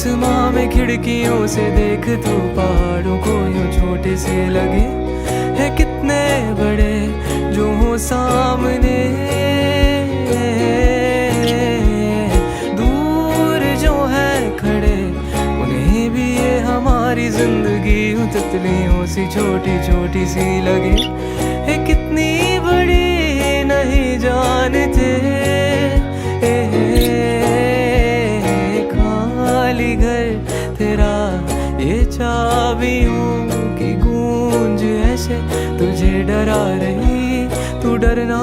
आसमां में खिड़कियों से देख तू पहाड़ों को यूं छोटे से लगे है कितने बड़े जो हो सामने। दूर जो है खड़े उन्हें भी ये हमारी जिंदगी यूं तितलियों सी छोटी छोटी सी लगे है कितनी बड़ी नहीं जानते। खाली घर तेरा ये चाबियों की गूंज ऐसे तुझे डरा रही, तू डरना